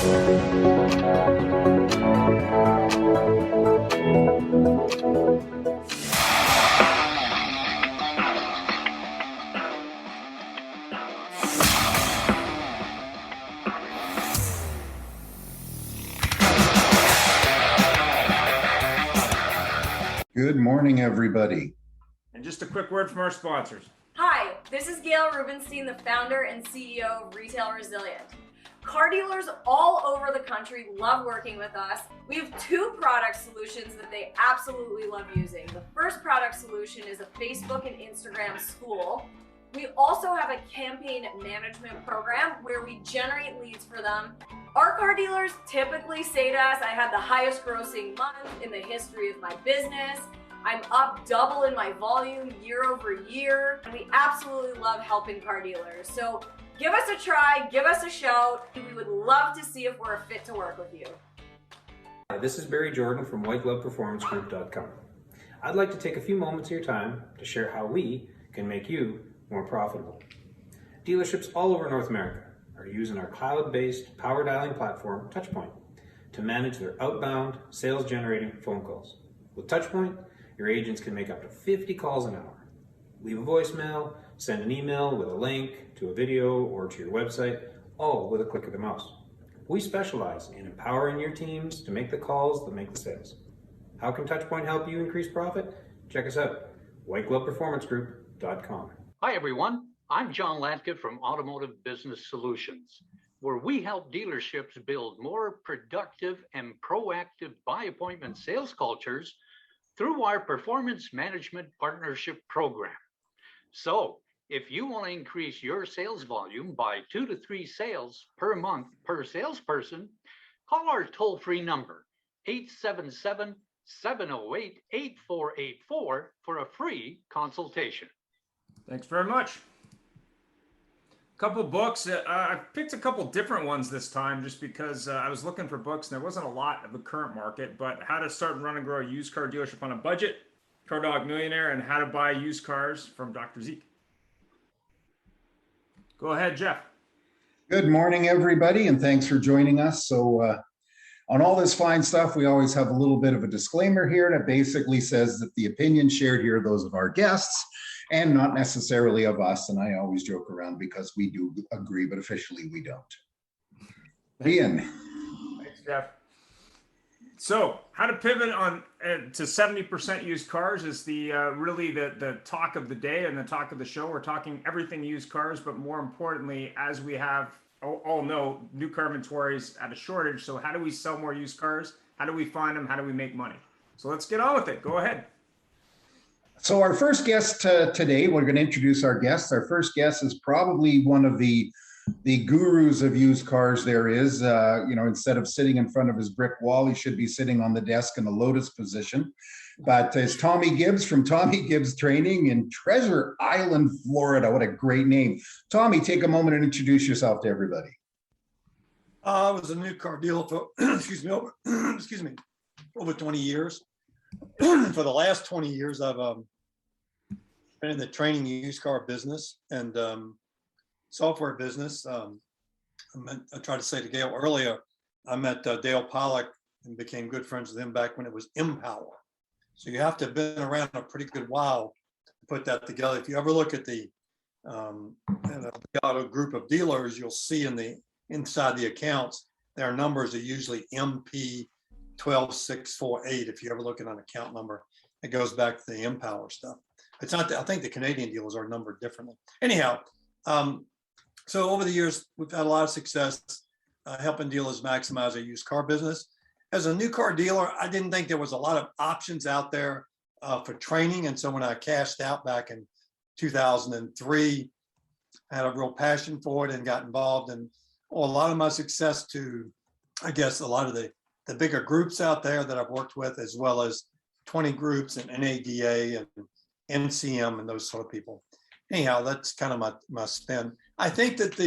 Good morning, everybody. And just a quick word from our sponsors. Hi, this is Gail Rubenstein, the founder and CEO of Retail Resilient. Car dealers all over the country love working with us. We have two product solutions that they absolutely love using. The first product solution is a Facebook and Instagram school. We also have a campaign management program where we generate leads for them. Our car dealers typically say to us, I had the highest grossing month in the history of my business. I'm up double in my volume year over year. And we absolutely love helping car dealers. So give us a try, give us a shout. We would love to see if we're a fit to work with you. Hi, this is Barry Jordan from whitegloveperformancegroup.com. I'd like to take a few moments of your time to share how we can make you more profitable. Dealerships all over North America are using our cloud-based power dialing platform, Touchpoint, to manage their outbound sales-generating phone calls. With Touchpoint, your agents can make up to 50 calls an hour. Leave a voicemail, send an email with a link to a video or to your website, all with a click of the mouse. We specialize in empowering your teams to make the calls that make the sales. How can Touchpoint help you increase profit? Check us out, whitegloveperformancegroup.com. Hi everyone, I'm John Latka from Automotive Business Solutions, where we help dealerships build more productive and proactive by appointment sales cultures through our Performance Management Partnership Program. So if you want to increase your sales volume by 2 to 3 sales per month per salesperson, call our toll-free number, 877-708-8484 for a free consultation. Thanks very much. Couple books. I picked a couple different ones this time just because I was looking for books and there wasn't a lot of the current market, but How to Start and Run and Grow a Used Car Dealership on a Budget, Car Dog Millionaire, and How to Buy Used Cars from Dr. Zeke. Go ahead, Jeff. Good morning, everybody, and thanks for joining us. So on all this fine stuff, we always have a little bit of a disclaimer here that basically says that the opinions shared here are those of our guests and not necessarily of us. And I always joke around because we do agree, but officially we don't. Ian. Thanks, Jeff. So how to pivot on to 70% used cars is the really the talk of the day and the talk of the show. We're talking everything used cars, but more importantly, as we have all know, new car inventory is at a shortage. So how do we sell more used cars? How do we find them? How do we make money? So let's get on with it. Go ahead. So our first guest today, we're going to introduce our guest. Our first guest is probably one of the gurus of used cars there is. Instead of sitting in front of his brick wall, he should be sitting on the desk in the lotus position. But it's Tommy Gibbs from Tommy Gibbs Training in Treasure Island, Florida. What a great name. Tommy, take a moment and introduce yourself to everybody. I was a new car dealer for, over 20 years. For the last 20 years, I've been in the training used car business and software business. I tried to say to Gail earlier, I met Dale Pollack and became good friends with him back when it was Empower. So you have to have been around a pretty good while to put that together. If you ever look at the auto group of dealers, you'll see inside the accounts, their numbers are usually MP 12648. If you ever look at an account number, it goes back to the Empower stuff. It's not. I think the Canadian dealers are numbered differently. Anyhow, so over the years, we've had a lot of success helping dealers maximize their used car business. As a new car dealer, I didn't think there was a lot of options out there for training. And so when I cashed out back in 2003, I had a real passion for it and got involved in a lot of my success to, I guess, a lot of the bigger groups out there that I've worked with, as well as 20 groups and NADA and NCM and those sort of people. Anyhow, that's kind of my spin. I think that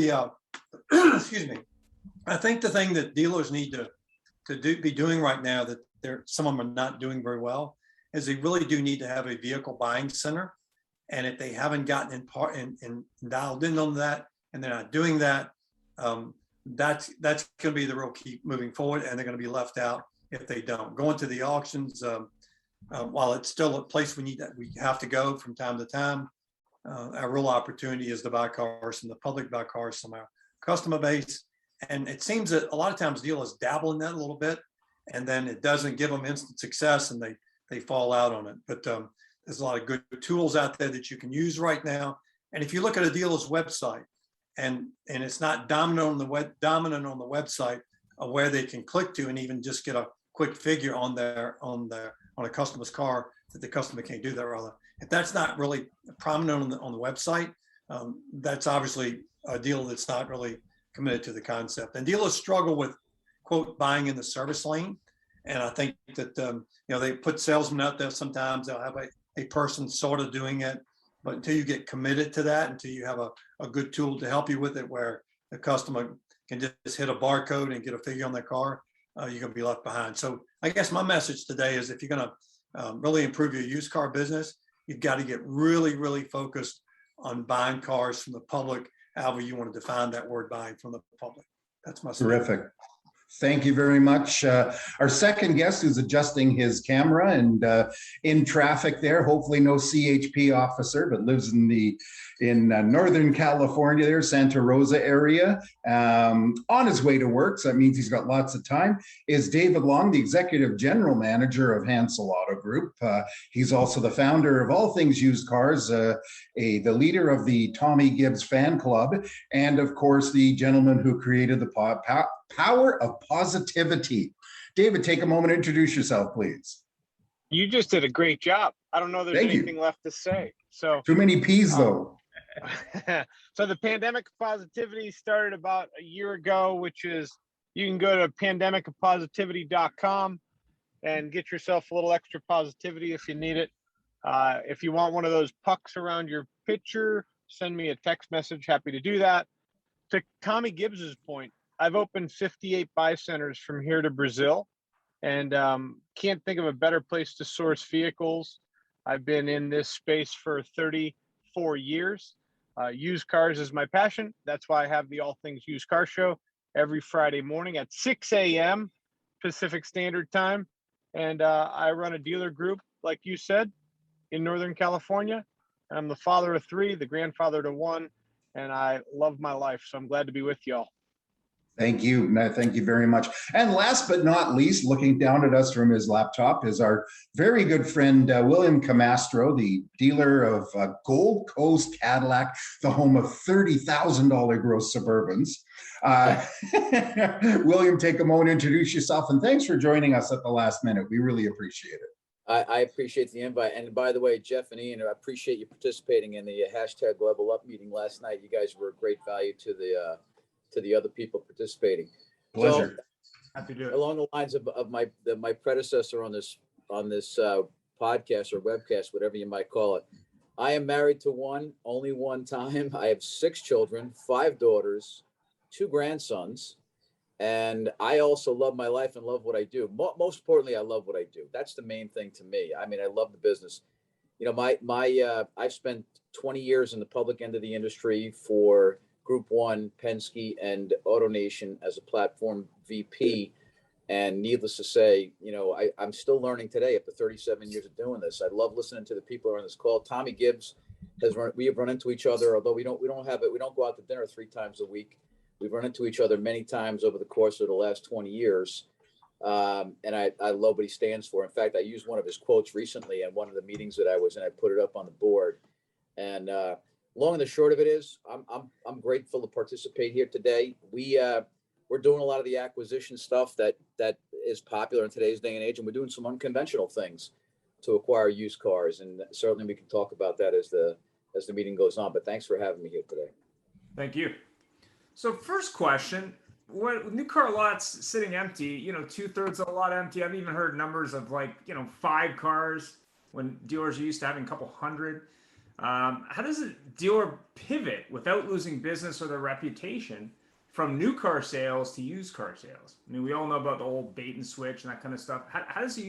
I think the thing that dealers need to be doing right now that some of them are not doing very well is they really do need to have a vehicle buying center. And if they haven't gotten in dialed in on that and they're not doing that, that's going to be the real key moving forward, and they're going to be left out if they don't. Going to the auctions, while it's still a place we have to go from time to time, our real opportunity is to buy cars from the public, buy cars from our customer base. And it seems that a lot of times dealers dabble in that a little bit, and then it doesn't give them instant success, and they fall out on it. But there's a lot of good tools out there that you can use right now. And if you look at a dealer's website, and it's not dominant on the website of where they can click to and even just get a quick figure on a customer's car, that the customer can't do that. Rather, if that's not really prominent on the website, that's obviously a dealer that's not really committed to the concept. And dealers struggle with, quote, buying in the service lane. And I think that they put salesmen out there. Sometimes they'll have a person sort of doing it, but until you get committed to that, until you have a good tool to help you with it, where the customer can just hit a barcode and get a figure on their car, you're going to be left behind. So I guess my message today is, if you're going to really improve your used car business, you've got to get really, really focused on buying cars from the public, however you want to define that word, buying from the public. That's my statement. Terrific. Thank you very much. Our second guest, who's adjusting his camera and in traffic there, hopefully no CHP officer, but lives in Northern California there, Santa Rosa area, on his way to work, so that means he's got lots of time, is David Long, the Executive General Manager of Hansel Auto Group. He's also the founder of All Things Used Cars, the leader of the Tommy Gibbs fan club, and of course, the gentleman who created the Power of Positivity. David, take a moment to introduce yourself, please. You just did a great job. I don't know there's anything left to say. So too many P's though. So the Pandemic of Positivity started about a year ago, which is, you can go to pandemicofpositivity.com and get yourself a little extra positivity if you need it. If you want one of those pucks around your picture, send me a text message. Happy to do that. To Tommy Gibbs's point, I've opened 58 buy centers from here to Brazil, and can't think of a better place to source vehicles. I've been in this space for 34 years. Used cars is my passion. That's why I have the All Things Used Car Show every Friday morning at 6 a.m. Pacific Standard Time. And I run a dealer group, like you said, in Northern California. And I'm the father of 3, the grandfather to 1, and I love my life. So I'm glad to be with y'all. Thank you. No, thank you very much. And last but not least, looking down at us from his laptop is our very good friend, William Camastro, the dealer of Gold Coast Cadillac, the home of $30,000 gross Suburbans. William, take a moment to introduce yourself, and thanks for joining us at the last minute. We really appreciate it. I appreciate the invite. And by the way, Jeff and Ian, I appreciate you participating in the hashtag Level Up meeting last night. You guys were a great value to the other people participating. Pleasure. So, happy to do it. Along the lines of my predecessor on this podcast or webcast, whatever you might call it, I am married to only one time. I have 6 children, 5 daughters, 2 grandsons, and I also love my life and love what I do. Most importantly, I love what I do. That's the main thing to me. I mean, I love the business. You know, I've spent 20 years in the public end of the industry for Group 1, Penske, and AutoNation as a platform VP. And needless to say, you know, I'm still learning today after 37 years of doing this. I love listening to the people who are on this call. Tommy Gibbs we have run into each other, although we don't go out to dinner 3 times a week. We've run into each other many times over the course of the last 20 years. And I love what he stands for. In fact, I used one of his quotes recently in one of the meetings that I was in. I put it up on the board. And long and the short of it is, I'm grateful to participate here today. We're doing a lot of the acquisition stuff that is popular in today's day and age, and we're doing some unconventional things to acquire used cars. And certainly we can talk about that as the meeting goes on. But thanks for having me here today. Thank you. So first question, what new car lots sitting empty, you know, 2/3 of the lot empty. I've even heard numbers of 5 cars when dealers are used to having a couple hundred. How does a dealer pivot without losing business or their reputation from new car sales to used car sales? I mean, we all know about the old bait and switch and that kind of stuff. How does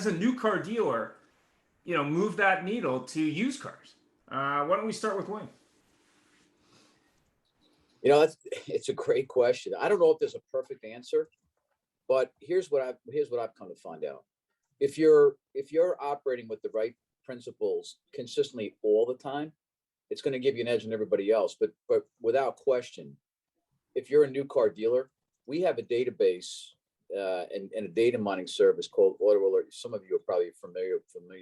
a new car dealer, move that needle to used cars? Why don't we start with Wayne? It's a great question. I don't know if there's a perfect answer, but here's what I've come to find out. If you're operating with the right principles consistently all the time, it's going to give you an edge on everybody else. But without question, if you're a new car dealer, we have a database and a data mining service called Auto Alert. Some of you are probably familiar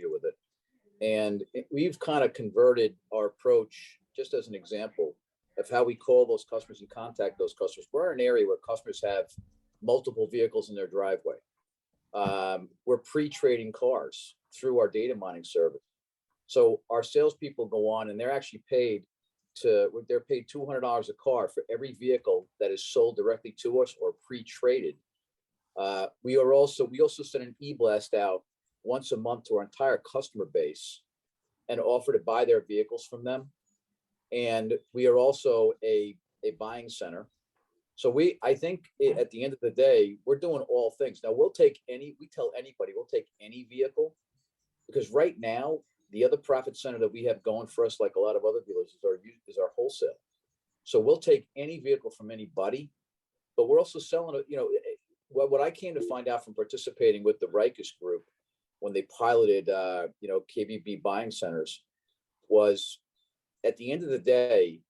with it. And we've kind of converted our approach, just as an example of how we call those customers and contact those customers. We're in an area where customers have multiple vehicles in their driveway. We're pre-trading cars through our data mining service. So our salespeople go on and they're actually paid $200 a car for every vehicle that is sold directly to us or pre-traded. We also send an e-blast out once a month to our entire customer base and offer to buy their vehicles from them. And we are also a buying center. So I think at the end of the day, we're doing all things. Now we tell anybody, we'll take any vehicle, because right now, the other profit center that we have going for us, like a lot of other dealers, is our wholesale. So we'll take any vehicle from anybody, but we're also selling what I came to find out from participating with the Rikus group when they piloted, KBB buying centers, was at the end of the day,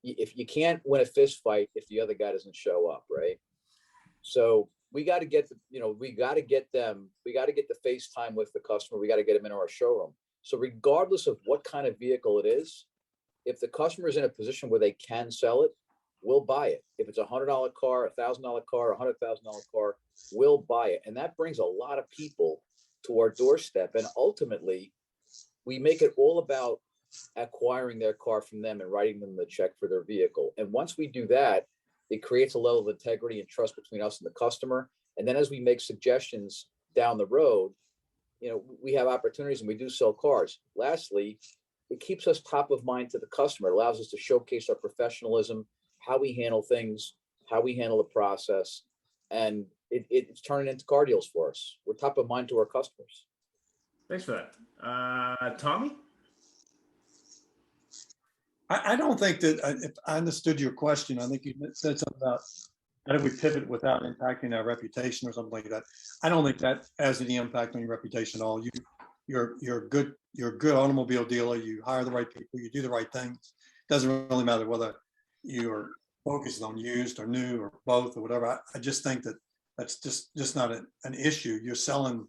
if you can't win a fist fight if the other guy doesn't show up, right? So we got to get the FaceTime with the customer. We got to get them into our showroom. So regardless of what kind of vehicle it is, if the customer is in a position where they can sell it, we'll buy it. If it's $100 car, $1,000 car, $100,000 car, we'll buy it. And that brings a lot of people to our doorstep. And ultimately, we make it all about acquiring their car from them and writing them the check for their vehicle. And once we do that, it creates a level of integrity and trust between us and the customer. And then as we make suggestions down the road, we have opportunities and we do sell cars. Lastly, it keeps us top of mind to the customer. It allows us to showcase our professionalism, how we handle things, how we handle the process. And it's turning into car deals for us. We're top of mind to our customers. Thanks for that. Tommy? I don't think that, if I understood your question, I think you said something about how do we pivot without impacting our reputation or something like that. I don't think that has any impact on your reputation at all. You're a good automobile dealer. You hire the right people. You do the right things. Doesn't really matter whether you're focused on used or new or both or whatever. I just think that's just not an issue. You're selling,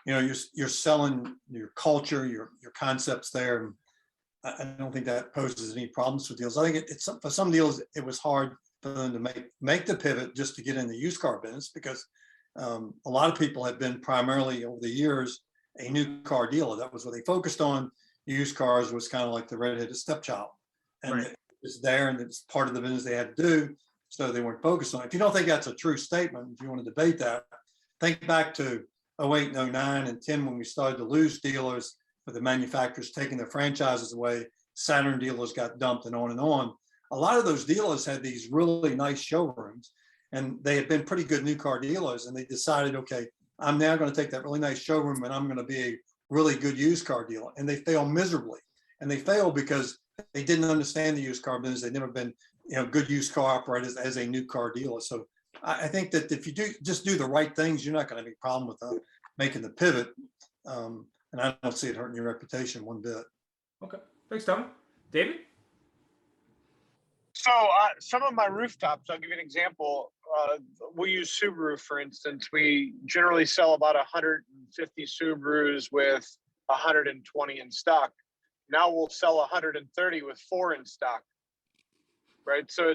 you're selling your culture, your concepts there. And I don't think that poses any problems for deals. I think it's for some deals, it was hard for them to make the pivot just to get in the used car business, because a lot of people have been primarily over the years a new car dealer. That was what they focused on. Used cars was kind of like the redheaded stepchild, and right. It's there, and it's part of the business they had to do, so they weren't focused on it. If you don't think that's a true statement, if you want to debate that, think back to 08 and 09 and 10 when we started to lose dealers with the manufacturers taking their franchises away. Saturn dealers got dumped and on and on. A lot of those dealers had these really nice showrooms, and they had been pretty good new car dealers, and they decided, okay, I'm now going to take that really nice showroom and I'm going to be a really good used car dealer. And they failed miserably. And they failed because they didn't understand the used car business. They'd never been, good used car operators as a new car dealer. So I think that if you do the right things, you're not going to have any problem with making the pivot. And I don't see it hurting your reputation one bit. Okay. Thanks, Tom. David? So some of my rooftops, I'll give you an example. We use Subaru, for instance. We generally sell about 150 Subarus with 120 in stock. Now we'll sell 130 with 4 in stock, right? So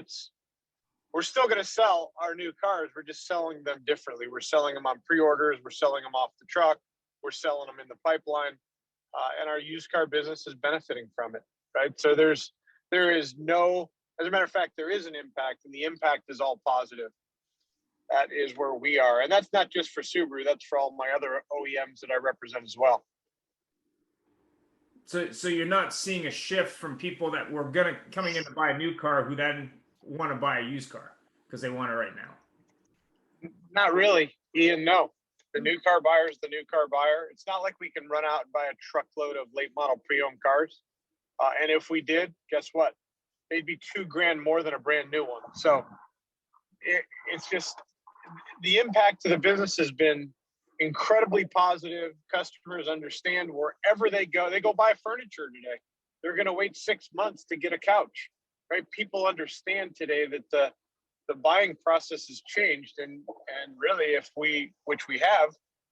we're still going to sell our new cars. We're just selling them differently. We're selling them on pre-orders. We're selling them off the truck. We're selling them in the pipeline. And our used car business is benefiting from it, right? So there is no, as a matter of fact, there is an impact, and the impact is all positive. That is where we are. And that's not just for Subaru, that's for all my other OEMs that I represent as well. So you're not seeing a shift from people that were coming in to buy a new car who then want to buy a used car because they want it right now? Not really, Ian, no. The new car buyer is the new car buyer. It's not like we can run out and buy a truckload of late model pre-owned cars. And if we did, guess what? they'd be $2,000 more than a brand new one. So it's just, the impact to the business has been incredibly positive. Customers understand wherever they go buy furniture today. They're going to wait 6 months to get a couch, right? People understand today that the buying process has changed, and really, which we have,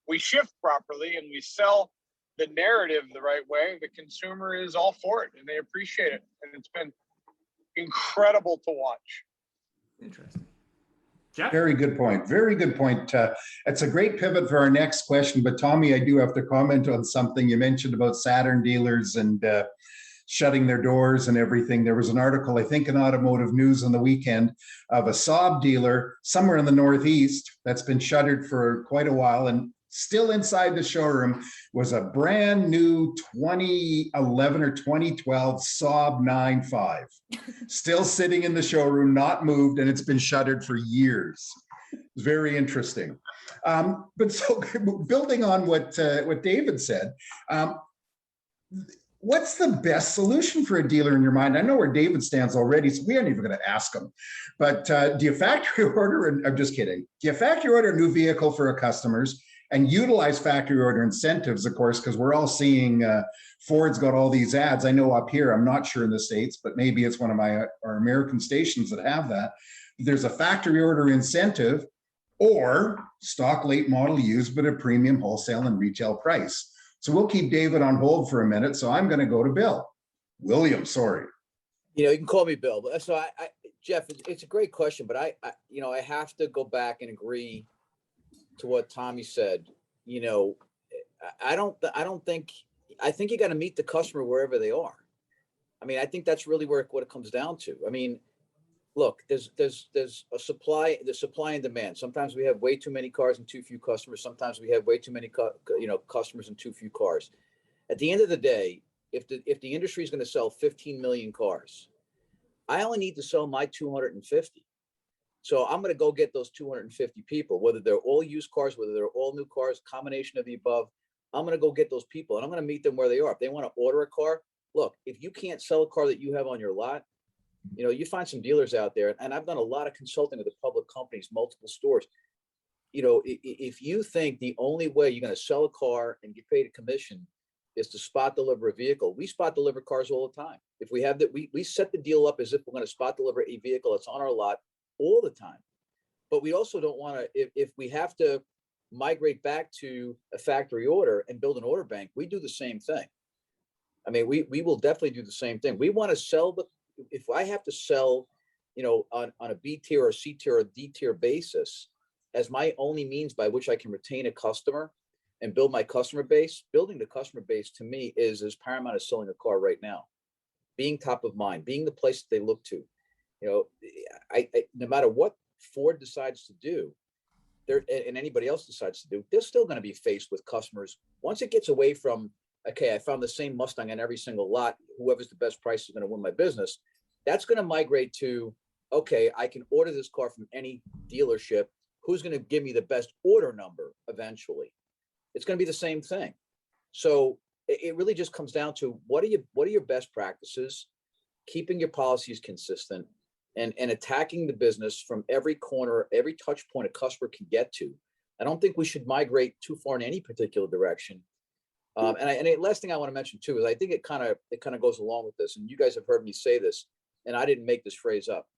we shift properly and we sell the narrative the right way, the consumer is all for it and they appreciate it. And it's been incredible to watch. Interesting. Jeff? Very good point. Very good point. It's a great pivot for our next question. But Tommy, I do have to comment on something you mentioned about Saturn dealers and shutting their doors and everything. There was an article, I think, in Automotive News on the weekend of a Saab dealer somewhere in the Northeast that's been shuttered for quite a while, and still inside the showroom was a brand new 2011 or 2012 Saab 9.5, still sitting in the showroom, not moved, and it's been shuttered for years. It's very interesting. But so building on what David said, what's the best solution for a dealer in your mind? I know where David stands already, so we aren't even going to ask him. But do you factory order? I'm just kidding. Do you factory order a new vehicle for our customers and utilize factory order incentives, of course, because we're all seeing Ford's got all these ads. I know up here, I'm not sure in the States, but maybe it's one of our American stations that have that. There's a factory order incentive or stock late model used, but a premium wholesale and retail price. So we'll keep David on hold for a minute. So I'm going to go to William, sorry. You can call me Bill. But so Jeff, it's a great question, but I have to go back and agree to what Tommy said. I think you got to meet the customer wherever they are. I mean, I think that's really what it comes down to. I mean, look, there's a supply and demand. Sometimes we have way too many cars and too few customers. Sometimes we have way too many customers and too few cars. At the end of the day, if the industry is going to sell 15 million cars, I only need to sell my 250. So I'm going to go get those 250 people, whether they're all used cars, whether they're all new cars, combination of the above. I'm going to go get those people and I'm going to meet them where they are. If they want to order a car, look, if you can't sell a car that you have on your lot, you find some dealers out there, and I've done a lot of consulting with the public companies, multiple stores. If you think the only way you're going to sell a car and get paid a commission is to spot deliver a vehicle, we spot deliver cars all the time. If we have that, we set the deal up as if we're going to spot deliver a vehicle that's on our lot all the time. But we also don't want to, if we have to migrate back to a factory order and build an order bank, we do the same thing. I mean, we will definitely do the same thing. We want to sell if I have to sell, on a B tier or C tier or D tier basis as my only means by which I can retain a customer and build my customer base, building the customer base to me is as paramount as selling a car right now. Being top of mind, being the place that they look to. No matter what Ford decides to do, and anybody else decides to do, they're still going to be faced with customers. Once it gets away from, okay, I found the same Mustang on every single lot, whoever's the best price is going to win my business. That's going to migrate to, okay, I can order this car from any dealership. Who's going to give me the best order number eventually? It's going to be the same thing. So it really just comes down to what are your best practices, keeping your policies consistent, and attacking the business from every corner, every touch point a customer can get to. I don't think we should migrate too far in any particular direction. And the last thing I want to mention too is I think it kind of goes along with this, and you guys have heard me say this, and I didn't make this phrase up.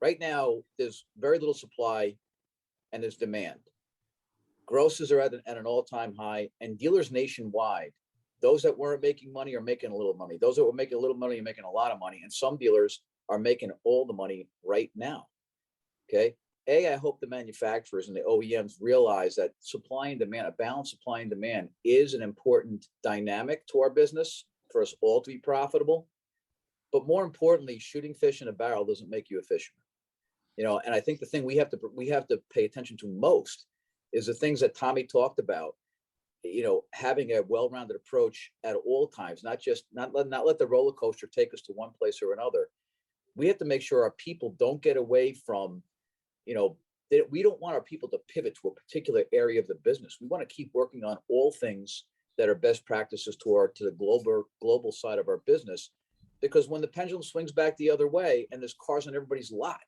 Right now, there's very little supply, and there's demand. Grosses are at an all-time high, and dealers nationwide, those that weren't making money are making a little money. Those that were making a little money are making a lot of money, and some dealers are making all the money right now. Okay. I hope the manufacturers and the OEMs realize that supply and demand, a balanced supply and demand, is an important dynamic to our business for us all to be profitable. But more importantly, shooting fish in a barrel doesn't make you a fisherman. And I think the thing we have to pay attention to most is the things that Tommy talked about. Having a well-rounded approach at all times, not let the roller coaster take us to one place or another. We have to make sure our people don't get away from, we don't want our people to pivot to a particular area of the business. We want to keep working on all things that are best practices to the global side of our business. because when the pendulum swings back the other way and there's cars on everybody's lot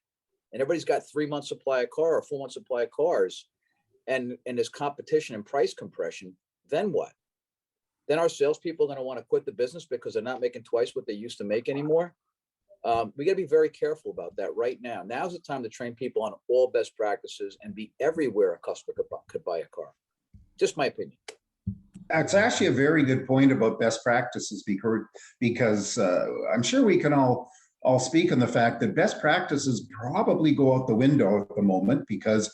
and everybody's got 3 months supply of car or 4 months supply of cars, and there's competition and price compression, then what? Then our salespeople are going to want to quit the business because they're not making twice what they used to make anymore. We got to be very careful about that right now. Now's the time to train people on all best practices and be everywhere a customer could buy a car. Just my opinion. That's actually a very good point about best practices, because I'm sure we can all speak on the fact that best practices probably go out the window at the moment, because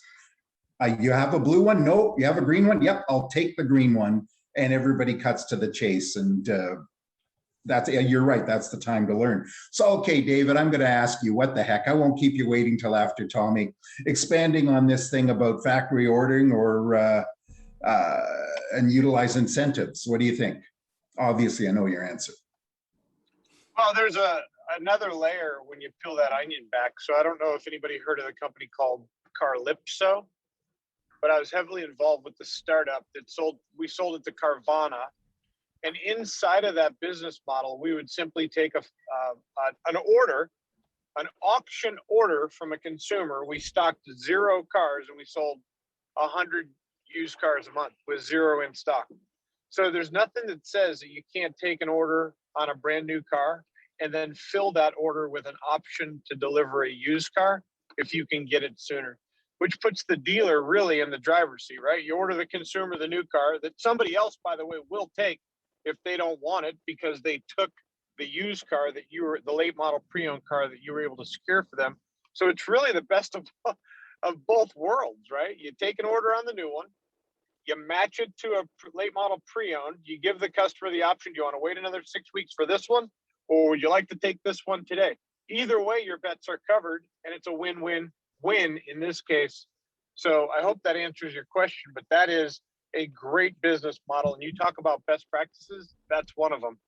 you have a blue one? Nope. You have a green one? Yep, I'll take the green one. And everybody cuts to the chase. And you're right. That's the time to learn. So, okay, David, I'm going to ask you, what the heck? I won't keep you waiting till after Tommy. Expanding on this thing about factory ordering and utilize incentives. What do you think? Obviously, I know your answer. Well, there's another layer when you peel that onion back. So I don't know if anybody heard of the company called Carlipso, but I was heavily involved with the startup we sold it to Carvana. And inside of that business model, we would simply take an auction order from a consumer. We stocked 0 cars and we sold 100 used cars a month with 0 in stock. So there's nothing that says that you can't take an order on a brand new car and then fill that order with an option to deliver a used car if you can get it sooner, which puts the dealer really in the driver's seat, right? You order the consumer the new car that somebody else, by the way, will take if they don't want it because they took the used car the late model pre-owned car that you were able to secure for them. So it's really the best of both worlds, right? You take an order on the new one, you match it to a late model pre-owned, you give the customer the option, do you want to wait another 6 weeks for this one? Or would you like to take this one today? Either way, your bets are covered and it's a win-win-win in this case. So I hope that answers your question, but that is a great business model. And you talk about best practices, that's one of them.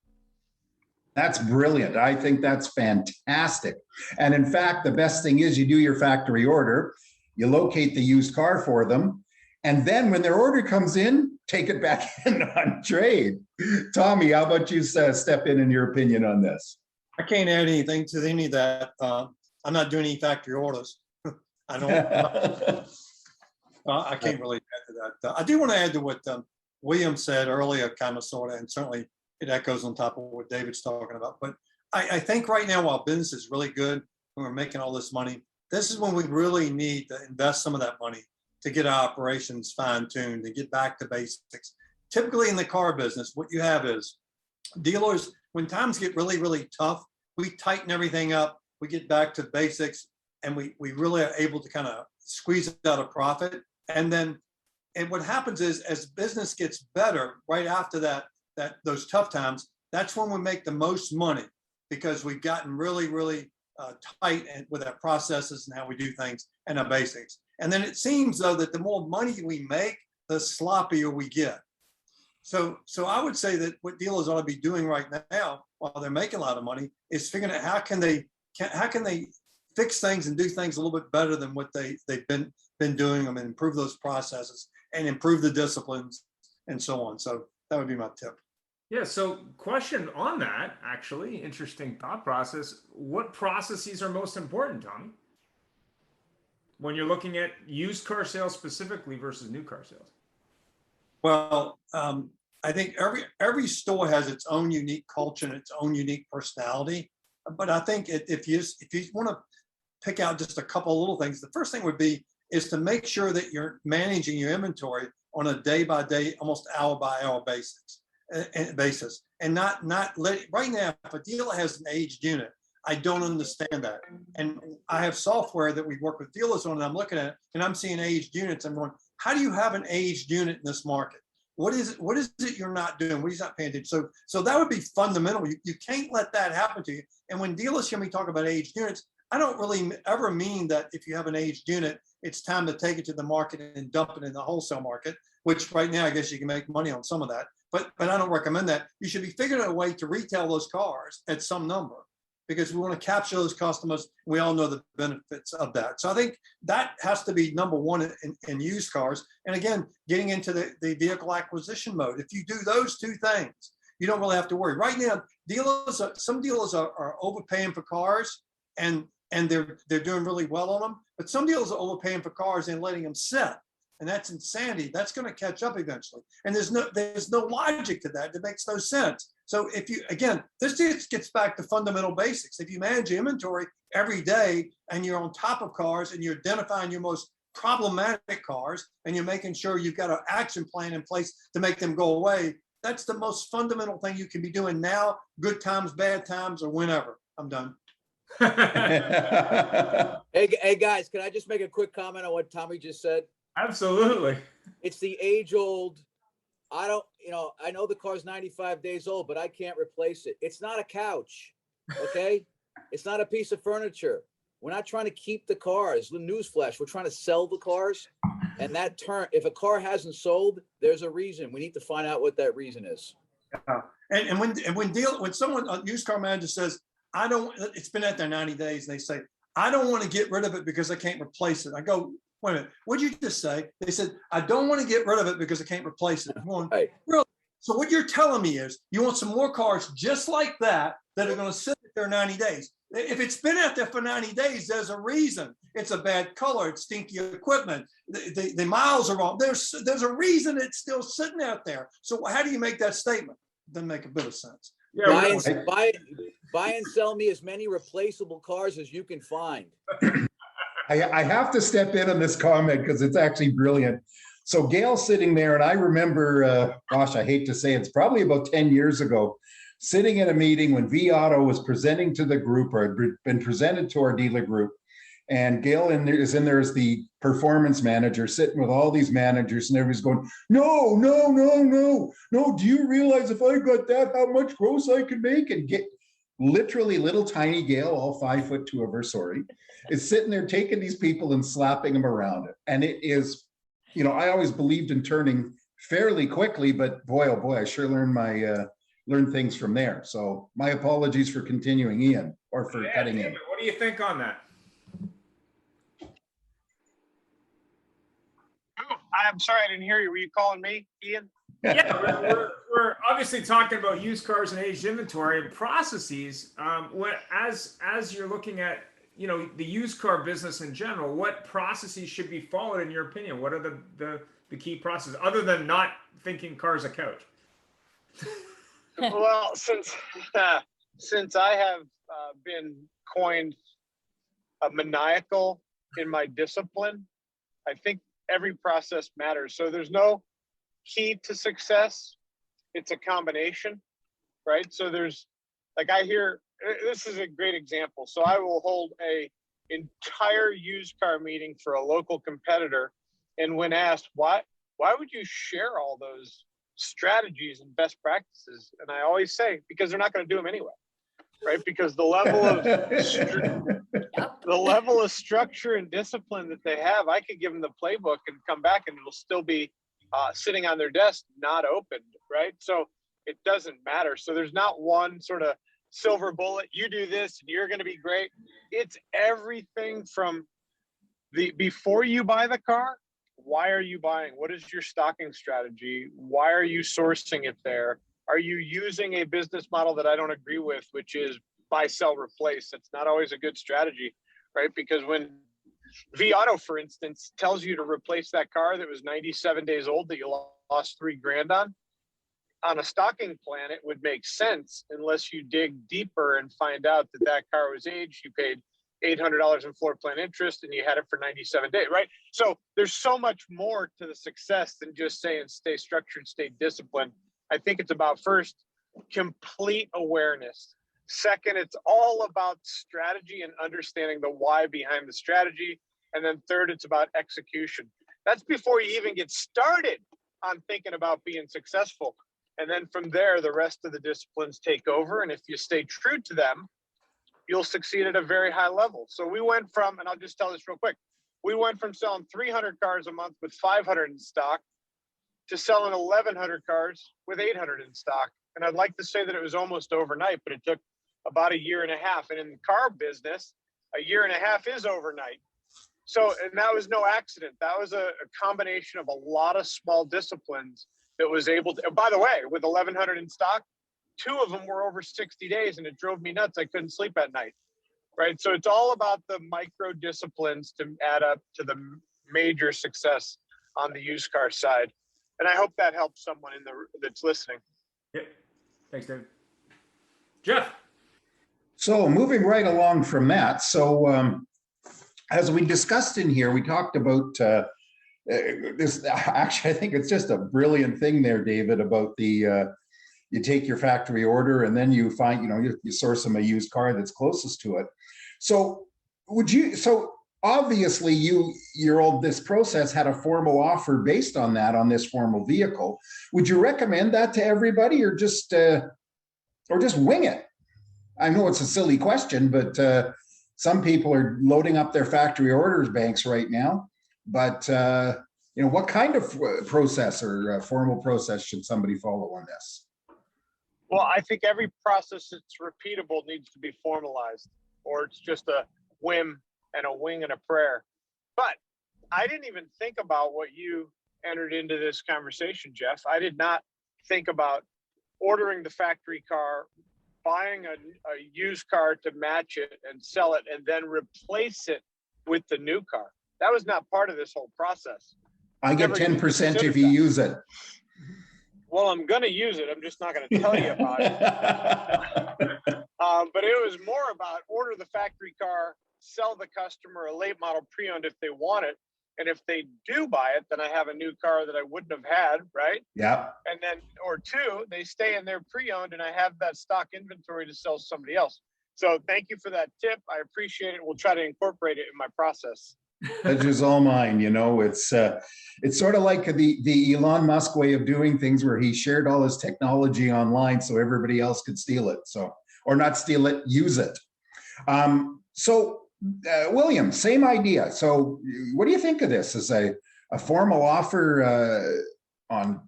That's brilliant. I think that's fantastic. And in fact, the best thing is you do your factory order, you locate the used car for them, and then when their order comes in, take it back in on trade. Tommy, how about you step in your opinion on this? I can't add anything to any of that. I'm not doing any factory orders. I don't. I can't really add to that. I do want to add to what William said earlier, kind of, sort of, and certainly it echoes on top of what David's talking about. But I think right now, while business is really good, when we're making all this money, this is when we really need to invest some of that money to get our operations fine-tuned and get back to basics. Typically in the car business, what you have is dealers, when times get really, really tough, we tighten everything up, we get back to basics, and we really are able to kind of squeeze out a profit. And what happens is, as business gets better right after those tough times, that's when we make the most money, because we've gotten really, really tight with our processes and how we do things and our basics. And then it seems, though, that the more money we make, the sloppier we get. So I would say that what dealers ought to be doing right now, while they're making a lot of money, is figuring out how can they fix things and do things a little bit better than what they've been doing them, and improve those processes and improve the disciplines and so on. So that would be my tip. Yeah. So question on that, actually, interesting thought process. What processes are most important, Tommy, when you're looking at used car sales specifically versus new car sales? Well, I think every store has its own unique culture and its own unique personality. But I think if you want to pick out just a couple of little things, the first thing would be is to make sure that you're managing your inventory on a day by day, almost hour by hour basis, and not let it, right now, if a dealer has an aged unit, I don't understand that. And I have software that we work with dealers on, and I'm looking at it and I'm seeing aged units. I'm going, how do you have an aged unit in this market? What is it you're not doing? What are you not paying attention? So that would be fundamental. You can't let that happen to you. And when dealers hear me talk about aged units, I don't really ever mean that if you have an aged unit, it's time to take it to the market and dump it in the wholesale market, which right now I guess you can make money on some of that. But I don't recommend that. You should be figuring out a way to retail those cars at some number, because we want to capture those customers. We all know the benefits of that. So I think that has to be number one in used cars. And again, getting into the vehicle acquisition mode. If you do those two things, you don't really have to worry. Right now, some dealers are overpaying for cars, and they're doing really well on them. But some dealers are overpaying for cars and letting them sit, and that's insanity. That's going to catch up eventually. And there's no logic to that. It makes no sense. So this just gets back to fundamental basics. If you manage your inventory every day and you're on top of cars and you're identifying your most problematic cars and you're making sure you've got an action plan in place to make them go away, that's the most fundamental thing you can be doing now, good times, bad times, or whenever. I'm done. Hey guys, can I just make a quick comment on what Tommy just said? Absolutely. It's the age old, I know the car's 95 days old, but I can't replace it. It's not a couch, okay? It's not a piece of furniture. We're not trying to keep the cars. Newsflash, we're trying to sell the cars. And if a car hasn't sold, there's a reason. We need to find out what that reason is. And when someone, a used car manager says, it's been out there 90 days, and they say, I don't want to get rid of it because I can't replace it. I go, wait a minute, what'd you just say? They said, I don't want to get rid of it because I can't replace it. I'm going, really? So what you're telling me is you want some more cars just like that are going to sit there 90 days. If it's been out there for 90 days, there's a reason. It's a bad color. It's stinky equipment. The miles are wrong. There's a reason it's still sitting out there. So how do you make that statement? It doesn't make a bit of sense. Yeah, buy and sell me as many replaceable cars as you can find. I have to step in on this comment because it's actually brilliant. So Gail's sitting there, and I remember, gosh, I hate to say it, it's probably about 10 years ago, sitting in a meeting when Auto was presenting to the group, or had been presented to our dealer group. And Gail is in there as the performance manager, sitting with all these managers, and everybody's going, no. Do you realize if I got that, how much gross I could make? And get literally little tiny Gail, all 5'2" of her, sorry, is sitting there taking these people and slapping them around. And it is, I always believed in turning fairly quickly, but boy, oh boy, I sure learned things from there. So my apologies for continuing, Ian, or for cutting in. What do you think on that? I'm sorry, I didn't hear you. Were you calling me, Ian? Yeah, we're obviously talking about used cars and aged inventory and processes. As you're looking at the used car business in general, what processes should be followed in your opinion? What are the key processes other than not thinking car's a couch? Well, since I have been coined maniacal in my discipline, I think every process matters. So there's no key to success. It's a combination, right? So there's, this is a great example. So I will hold a entire used car meeting for a local competitor. And when asked, why would you share all those strategies and best practices? And I always say, because they're not going to do them anyway, right? Because the level of structure and discipline that they have, I could give them the playbook and come back and it'll still be sitting on their desk, not opened, right? So it doesn't matter. So there's not one sort of silver bullet, you do this and you're going to be great. It's everything from before you buy the car, why are you buying? What is your stocking strategy? Why are you sourcing it there? Are you using a business model that I don't agree with, which is buy, sell, replace? It's not always a good strategy, right? Because when Auto, for instance, tells you to replace that car that was 97 days old that you lost $3,000 on a stocking plan, it would make sense unless you dig deeper and find out that car was aged. You paid $800 in floor plan interest and you had it for 97 days, right? So there's so much more to the success than just saying stay structured, stay disciplined. I think it's about, first, complete awareness. Second, it's all about strategy and understanding the why behind the strategy. And then third, it's about execution. That's before you even get started on thinking about being successful. And then from there, the rest of the disciplines take over. And if you stay true to them, you'll succeed at a very high level. So we went from, and I'll just tell this real quick, we went from selling 300 cars a month with 500 in stock to selling 1,100 cars with 800 in stock. And I'd like to say that it was almost overnight, but it took about 1.5 years. And in the car business, 1.5 years is overnight. So, and that was no accident. That was a combination of a lot of small disciplines that was able to, and by the way, with 1,100 in stock, 2 of them were over 60 days and it drove me nuts. I couldn't sleep at night. Right. So it's all about the micro disciplines to add up to the major success on the used car side. And I hope that helps someone that's listening. Yep. Thanks, David. Jeff. So moving right along from that. So as we discussed in here, we talked about this. Actually, I think it's just a brilliant thing there, David, about the you take your factory order and then you find, you source them a used car that's closest to it. So obviously this process had a formal offer based on that, on this formal vehicle. Would you recommend that to everybody, or just wing it? I know it's a silly question, but some people are loading up their factory orders banks right now. But what kind of process or formal process should somebody follow on this? Well, I think every process that's repeatable needs to be formalized, or it's just a whim and a wing and a prayer. But I didn't even think about what you entered into this conversation, Jeff. I did not think about ordering the factory car, buying a used car to match it and sell it, and then replace it with the new car. That was not part of this whole process. I get 10% if you use it. Well, I'm going to use it. I'm just not going to tell you about it. But it was more about order the factory car, sell the customer a late model pre-owned if they want it. And if they do buy it, then I have a new car that I wouldn't have had, right? Yeah. And then, or 2, they stay in their pre-owned and I have that stock inventory to sell somebody else. So thank you for that tip. I appreciate it. We'll try to incorporate it in my process. Pleasure's all mine. It's sort of like the Elon Musk way of doing things, where he shared all his technology online so everybody else could steal it. So, or not steal it, use it. William, same idea. So what do you think of this as a formal offer on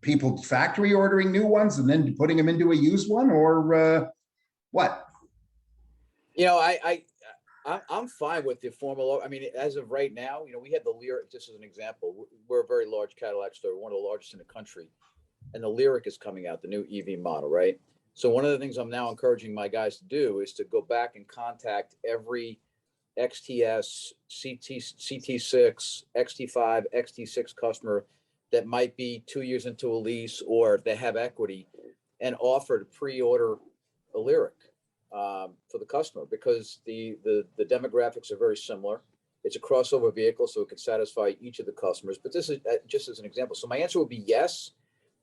people factory ordering new ones and then putting them into a used one, or what? I'm fine with the formal. I mean, as of right now, we had the Lyric, just as an example. We're a very large Cadillac store, one of the largest in the country. And the Lyric is coming out, the new EV model, right? So one of the things I'm now encouraging my guys to do is to go back and contact every XTS, CT6, XT5, XT6 customer that might be 2 years into a lease or they have equity, and offer to pre-order a Lyric for the customer, because the demographics are very similar. It's a crossover vehicle, so it can satisfy each of the customers. But this is just as an example. So my answer would be yes.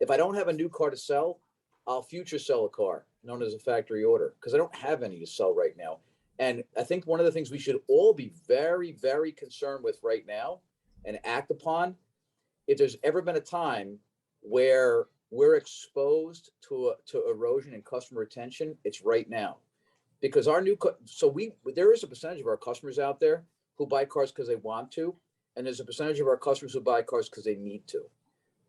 If I don't have a new car to sell, I'll future sell a car known as a factory order, because I don't have any to sell right now. And I think one of the things we should all be very, very concerned with right now and act upon, if there's ever been a time where we're exposed to erosion and customer retention, it's right now. Because there is a percentage of our customers out there who buy cars because they want to, and there's a percentage of our customers who buy cars because they need to.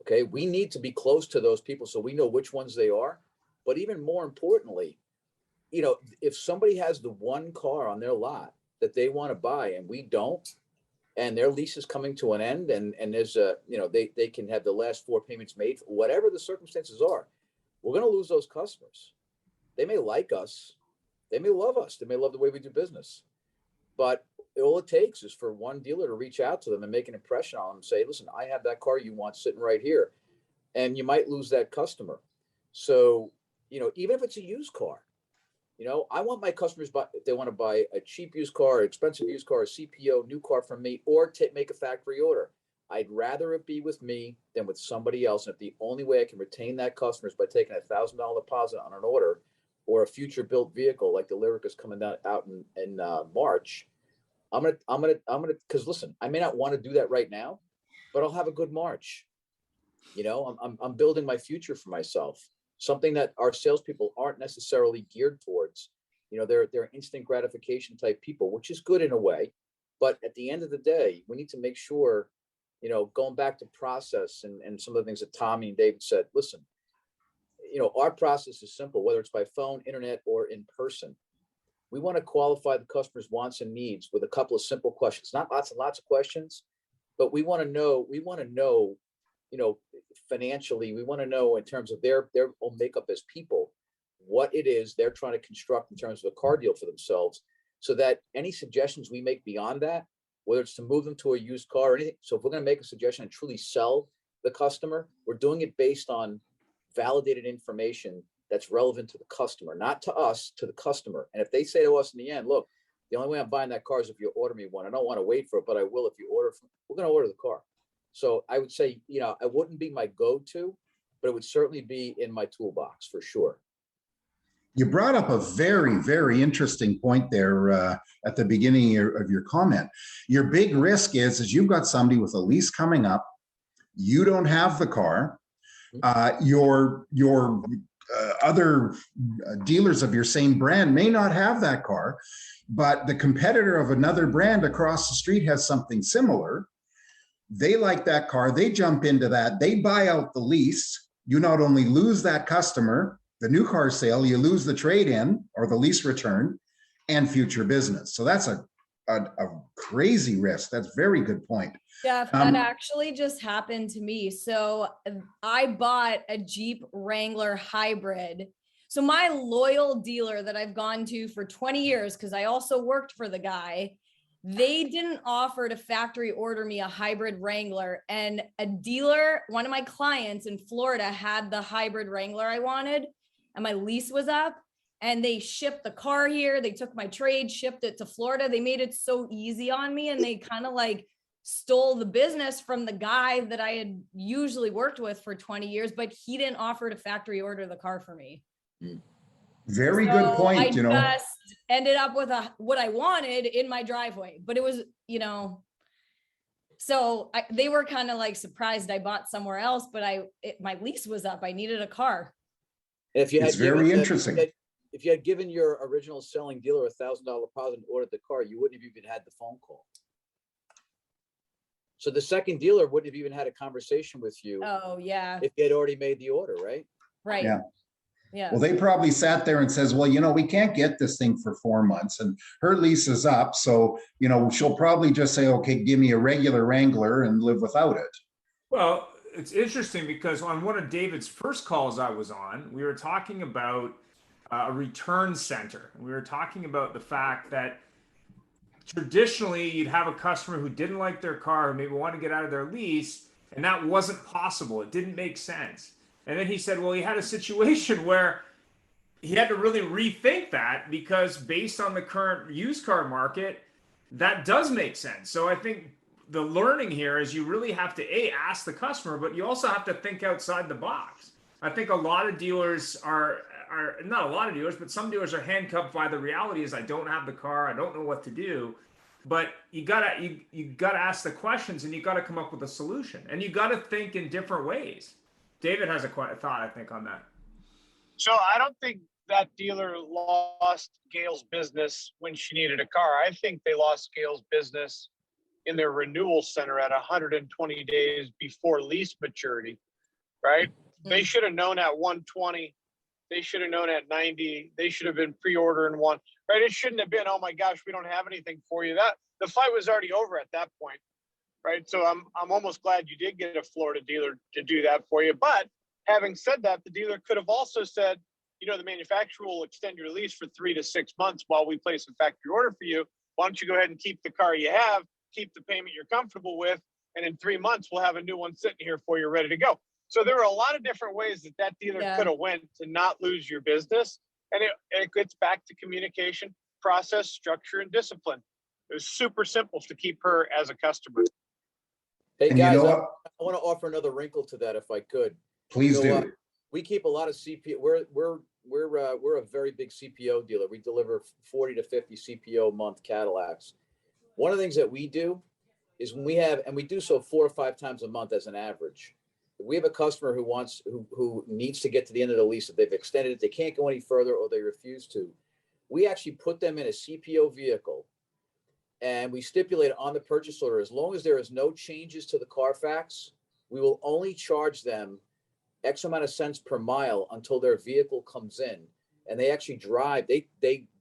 Okay, we need to be close to those people so we know which ones they are. But even more importantly, if somebody has the one car on their lot that they want to buy and we don't, and their lease is coming to an end, and there's they can have the last 4 payments made, whatever the circumstances are, we're going to lose those customers. They may like us. They may love us. They may love the way we do business. But all it takes is for one dealer to reach out to them and make an impression on them and say, listen, I have that car you want sitting right here. And you might lose that customer. So, even if it's a used car, I want my customers, if they want to buy a cheap used car, expensive used car, a CPO, new car from me, or make a factory order, I'd rather it be with me than with somebody else. And if the only way I can retain that customer is by taking $1,000 deposit on an order, or a future built vehicle like the Lyric is coming out in March, I'm gonna, because listen, I may not want to do that right now, but I'll have a good March. I'm building my future for myself, something that our salespeople aren't necessarily geared towards. They're instant gratification type people, which is good in a way, but at the end of the day, we need to make sure, going back to process and some of the things that Tommy and David said, listen, our process is simple, whether it's by phone, internet, or in person. We want to qualify the customer's wants and needs with a couple of simple questions, not lots and lots of questions, but we want to know, financially, we want to know in terms of their own makeup as people, what it is they're trying to construct in terms of a car deal for themselves, so that any suggestions we make beyond that, whether it's to move them to a used car or anything. So if we're going to make a suggestion and truly sell the customer, we're doing it based on validated information that's relevant to the customer, not to us, to the customer. And if they say to us in the end, look, the only way I'm buying that car is if you order me one. I don't want to wait for it, but I will if you order. We're going to order the car. So I would say, you know, it wouldn't be my go-to, but it would certainly be in my toolbox for sure. You brought up a very, very interesting point there at the beginning of your comment. Your big risk is you've got somebody with a lease coming up. You don't have the car. Your other dealers of your same brand may not have that car, but the competitor of another brand across the street has something similar. They like that car. They jump into that. They buy out the lease. You not only lose that customer, the new car sale, you lose the trade-in or the lease return and future business. So that's a crazy risk. That's a very good point. Jeff, that actually just happened to me. So I bought a Jeep Wrangler hybrid. So my loyal dealer that I've gone to for 20 years, because I also worked for the guy, they didn't offer to factory order me a hybrid Wrangler. And a dealer, one of my clients in Florida, had the hybrid Wrangler I wanted, and my lease was up, and they shipped the car here. They took my trade, shipped it to Florida. They made it so easy on me, and they kind of like stole the business from the guy that I had usually worked with for 20 years, but he didn't offer to factory order the car for me. Very good point. I just ended up with what I wanted in my driveway, but it was, you know, so they were kind of like surprised I bought somewhere else, but my lease was up. I needed a car. If you had it's very interesting. If you had given your original selling dealer $1,000 deposit and ordered the car, you wouldn't have even had the phone call. So the second dealer wouldn't have even had a conversation with you. Oh yeah. If you had already made the order, right? Right. Yeah. Yeah. Well, they probably sat there and says, well, you know, we can't get this thing for 4 months and her lease is up. So, you know, she'll probably just say, okay, give me a regular Wrangler and live without it. Well, it's interesting because on one of David's first calls I was on, we were talking about a return center. We were talking about the fact that traditionally you'd have a customer who didn't like their car, maybe wanted to get out of their lease, and that wasn't possible. It didn't make sense. And then he said, well, he had a situation where he had to really rethink that because based on the current used car market, that does make sense. So I think the learning here is you really have to ask the customer, but you also have to think outside the box. I think a lot of dealers are not a lot of dealers, but some dealers are handcuffed by the reality is I don't have the car, I don't know what to do. But you gotta ask the questions and you gotta come up with a solution and you gotta think in different ways. David has a thought, I think, on that. So I don't think that dealer lost Gail's business when she needed a car. I think they lost Gail's business in their renewal center at 120 days before lease maturity, right? They should have known at 120. They should have known at 90. They should have been pre-ordering one, right? It shouldn't have been, oh my gosh, we don't have anything for you. That the fight was already over at that point, right? So I'm almost glad you did get a Florida dealer to do that for you. But having said that, the dealer could have also said, you know, the manufacturer will extend your lease for 3 to 6 months while we place a factory order for you. Why don't you go ahead and keep the car you have, keep the payment you're comfortable with, and in 3 months, we'll have a new one sitting here for you ready to go. So there were a lot of different ways that dealer could have went to not lose your business. And it gets back to communication, process, structure, and discipline. It was super simple to keep her as a customer. Hey And guys, you know I want to offer another wrinkle to that if I could. Please do. We keep a lot of CPO. We're a very big CPO dealer. We deliver 40 to 50 CPO a month Cadillacs. One of the things that we do is when we have, and we do so 4 or 5 times a month as an average. If we have a customer who needs to get to the end of the lease, if they've extended it, they can't go any further or they refuse to, we actually put them in a CPO vehicle and we stipulate on the purchase order, as long as there is no changes to the Carfax, we will only charge them X amount of cents per mile until their vehicle comes in. And they actually drive, they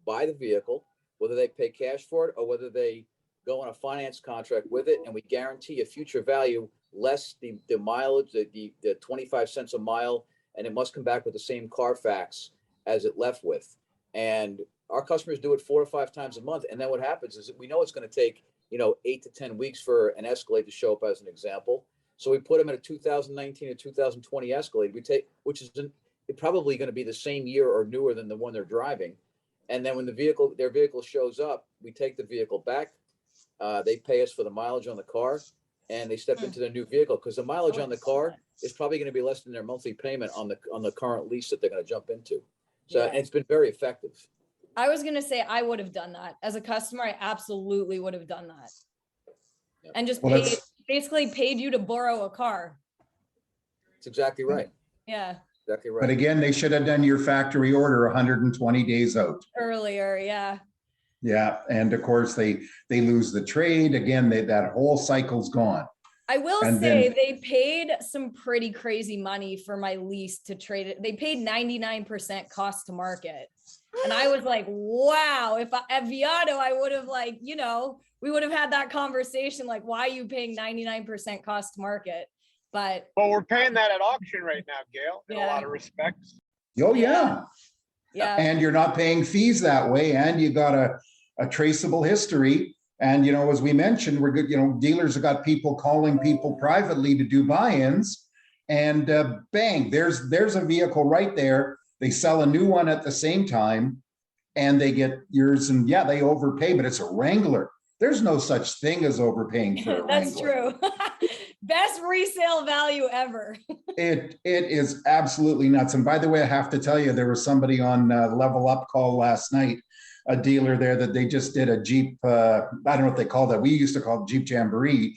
buy the vehicle, whether they pay cash for it or whether they go on a finance contract with it, and we guarantee a future value less the mileage, the 25 cents a mile, and it must come back with the same Carfax as it left with. And our customers do it 4 or 5 times a month. And then what happens is that we know it's going to take, 8 to 10 weeks for an Escalade to show up, as an example. So we put them in a 2019 or 2020 Escalade, which is probably going to be the same year or newer than the one they're driving. And then when their vehicle shows up, we take the vehicle back. They pay us for the mileage on the car, and they step into their new vehicle, because the mileage on the car is probably going to be less than their monthly payment on the current lease that they're going to jump into. So and it's been very effective. I was going to say I would have done that as a customer. I absolutely would have done that, and just basically paid you to borrow a car. That's exactly right. Yeah. Exactly right. But again, they should have done your factory order 120 days out. Earlier, yeah. Yeah, and of course they lose the trade again. That whole cycle's gone. I will say they paid some pretty crazy money for my lease to trade it. They paid 99% cost to market. And I was like, wow, if at Viato, I would have we would have had that conversation. Like, why are you paying 99% cost to market? But we're paying that at auction right now, Gail, in a lot of respects. Oh yeah. Yeah. And you're not paying fees that way. And you got a traceable history. And, as we mentioned, we're good, dealers have got people calling people privately to do buy-ins, and bang, there's a vehicle right there. They sell a new one at the same time and they get yours, and yeah, they overpay, but it's a Wrangler. There's no such thing as overpaying for a That's Wrangler. true. Best resale value ever. It is absolutely nuts. And by the way, I have to tell you, there was somebody on Level Up call last night, a dealer there, that they just did a Jeep, I don't know what they call that. We used to call it Jeep Jamboree.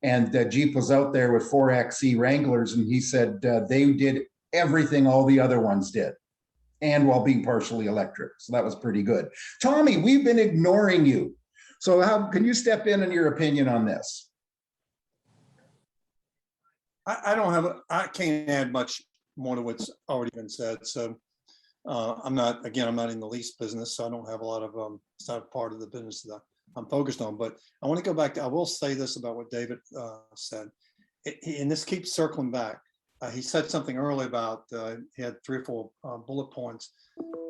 And Jeep was out there with 4XE Wranglers. And he said they did everything all the other ones did, and while being partially electric. So that was pretty good. Tommy, we've been ignoring you. So how can you step in your opinion on this? I can't add much more to what's already been said. So I'm not in the lease business, so I don't have a lot of, it's not part of the business that I'm focused on. But I want to go back to, I will say this about what David said, and this keeps circling back. He said something earlier about he had 3 or 4 bullet points,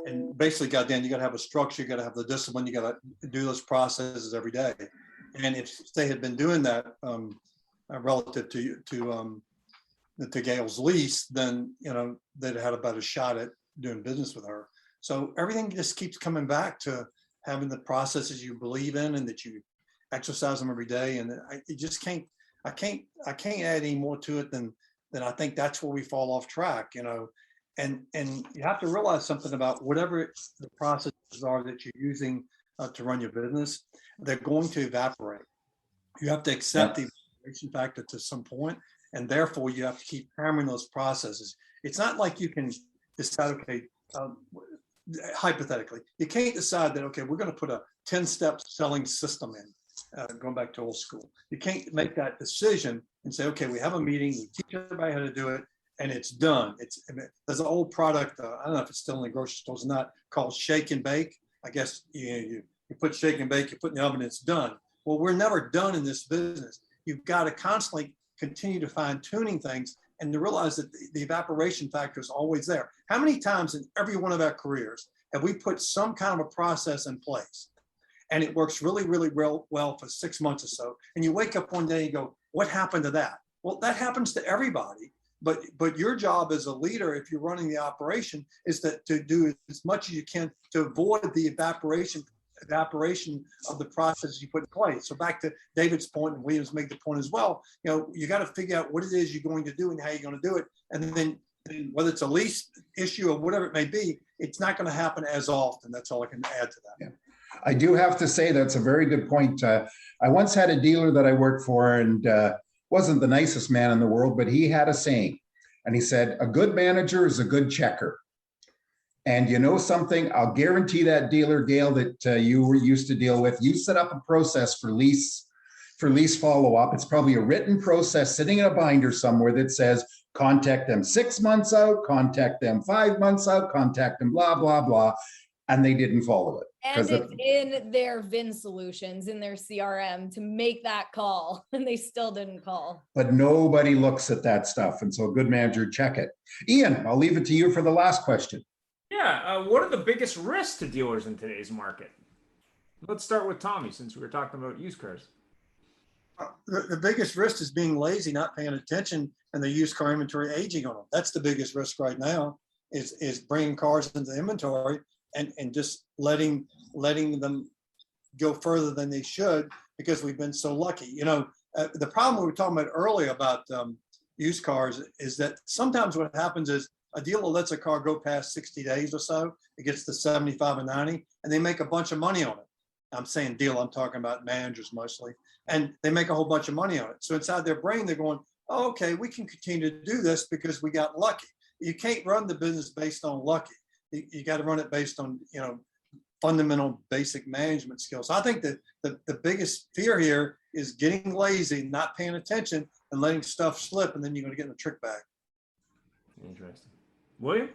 and basically, goddamn, you got to have a structure, you got to have the discipline, you got to do those processes every day. And if they had been doing that relative to Gail's lease, then they'd had a better shot at doing business with her. So everything just keeps coming back to having the processes you believe in and that you exercise them every day. And I can't add any more to it than I think that's where we fall off track, and you have to realize something about whatever the processes are that you're using to run your business, they're going to evaporate. You have to accept the evaporation factor to some point, and therefore you have to keep hammering those processes. It's not like you can decide, okay, hypothetically, you can't decide that, okay, we're going to put a 10-step selling system in, going back to old school. You can't make that decision and say, okay, we have a meeting, we teach everybody how to do it, and it's done. There's an old product, I don't know if it's still in the grocery stores or not, called shake and bake. I guess you put shake and bake, you put in the oven, it's done. Well, we're never done in this business. You've got to constantly continue to fine tuning things and to realize that the evaporation factor is always there. How many times in every one of our careers have we put some kind of a process in place and it works really, really well for 6 months or so, and you wake up one day and go, what happened to that? Well, that happens to everybody, but your job as a leader, if you're running the operation, is to do as much as you can to avoid the evaporation of the process you put in place. So back to David's point, and Williams made the point as well, you got to figure out what it is you're going to do and how you're going to do it. And then whether it's a lease issue or whatever it may be, it's not going to happen as often. That's all I can add to that. Yeah. I do have to say that's a very good point. I once had a dealer that I worked for, and wasn't the nicest man in the world, but he had a saying, and he said, a good manager is a good checker. And you know something, I'll guarantee that dealer, Gail, that you were used to deal with, you set up a process for lease follow-up. It's probably a written process sitting in a binder somewhere that says, contact them 6 months out, contact them 5 months out, contact them blah, blah, blah. And they didn't follow it. And it's in their VIN solutions, in their CRM to make that call, and they still didn't call. But nobody looks at that stuff. And so a good manager, check it. Ian, I'll leave it to you for the last question. Yeah. What are the biggest risks to dealers in today's market? Let's start with Tommy, since we were talking about used cars. The biggest risk is being lazy, not paying attention, and the used car inventory aging on them. That's the biggest risk right now, is bringing cars into the inventory and just letting them go further than they should, because we've been so lucky. The problem we were talking about earlier about used cars is that sometimes what happens is a dealer lets a car go past 60 days or so. It gets to 75 and 90, and they make a bunch of money on it. I'm saying dealer, I'm talking about managers mostly. And they make a whole bunch of money on it. So inside their brain, they're going, oh, okay, we can continue to do this because we got lucky. You can't run the business based on lucky. You got to run it based on, fundamental basic management skills. So I think that the biggest fear here is getting lazy, not paying attention, and letting stuff slip, and then you're going to get in the trick bag. Interesting. William?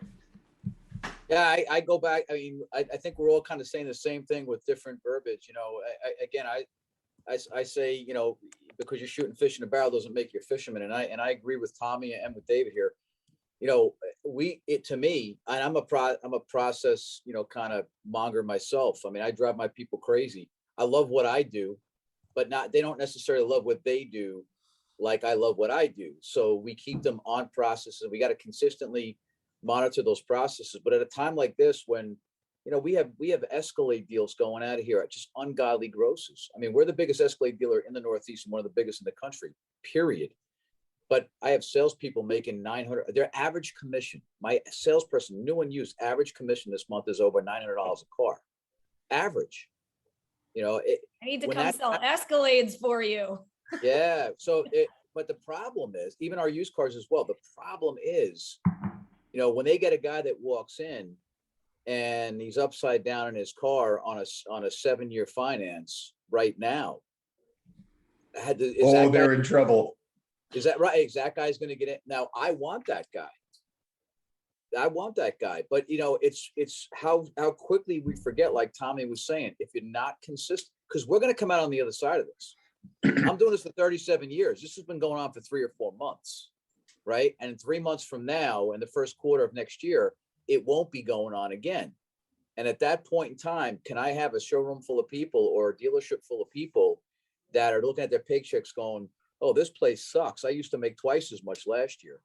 Yeah, I go back. I mean, I think we're all kind of saying the same thing with different verbiage. I say, because you're shooting fish in a barrel doesn't make you a fisherman. And I agree with Tommy and with David here. To me, and I'm a process, kind of monger myself. I mean, I drive my people crazy. I love what I do, but they don't necessarily love what they do like I love what I do. So we keep them on processes. We got to consistently monitor those processes. But at a time like this, when we have Escalade deals going out of here at just ungodly grosses. I mean, we're the biggest Escalade dealer in the Northeast and one of the biggest in the country, period. But I have salespeople making $900. Their average commission, my salesperson, new and used, average commission this month is over $900 a car. Average. I need to come sell Escalades for you. Yeah. But the problem is, even our used cars as well, the problem is, when they get a guy that walks in and he's upside down in his car on a 7-year finance right now. They're in trouble. Is that right? That guy's going to get it. Now, I want that guy. But it's how quickly we forget, like Tommy was saying, if you're not consistent, because we're going to come out on the other side of this. I'm doing this for 37 years. This has been going on for 3 or 4 months, right? And 3 months from now, in the first quarter of next year, it won't be going on again. And at that point in time, can I have a showroom full of people or a dealership full of people that are looking at their paychecks going, oh, this place sucks. I used to make twice as much last year.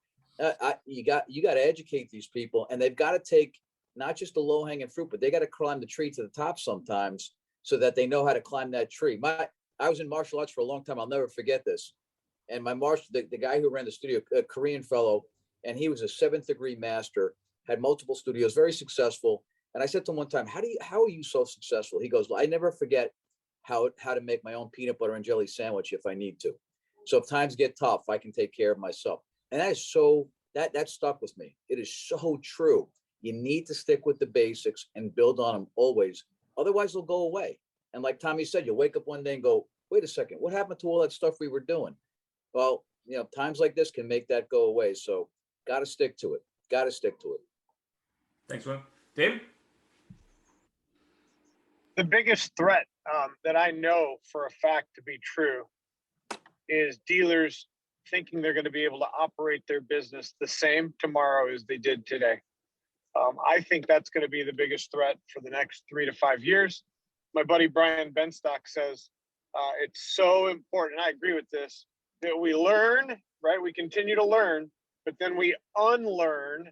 You got to educate these people, and they've got to take not just the low hanging fruit, but they got to climb the tree to the top sometimes so that they know how to climb that tree. I was in martial arts for a long time. I'll never forget this. And the guy who ran the studio, a Korean fellow, and he was a 7th degree master, had multiple studios, very successful. And I said to him one time, how are you so successful? He goes, well, I never forget how to make my own peanut butter and jelly sandwich if I need to. So if times get tough, I can take care of myself. And that is that stuck with me. It is so true. You need to stick with the basics and build on them always. Otherwise, they'll go away. And like Tommy said, you'll wake up one day and go, wait a second, what happened to all that stuff we were doing? Well, times like this can make that go away. So got to stick to it. Thanks, Will. David? The biggest threat that I know for a fact to be true is dealers thinking they're going to be able to operate their business the same tomorrow as they did today. I think that's going to be the biggest threat for the next 3 to 5 years. My buddy Brian Benstock says it's so important, I agree with this, that we learn, right? We continue to learn, but then we unlearn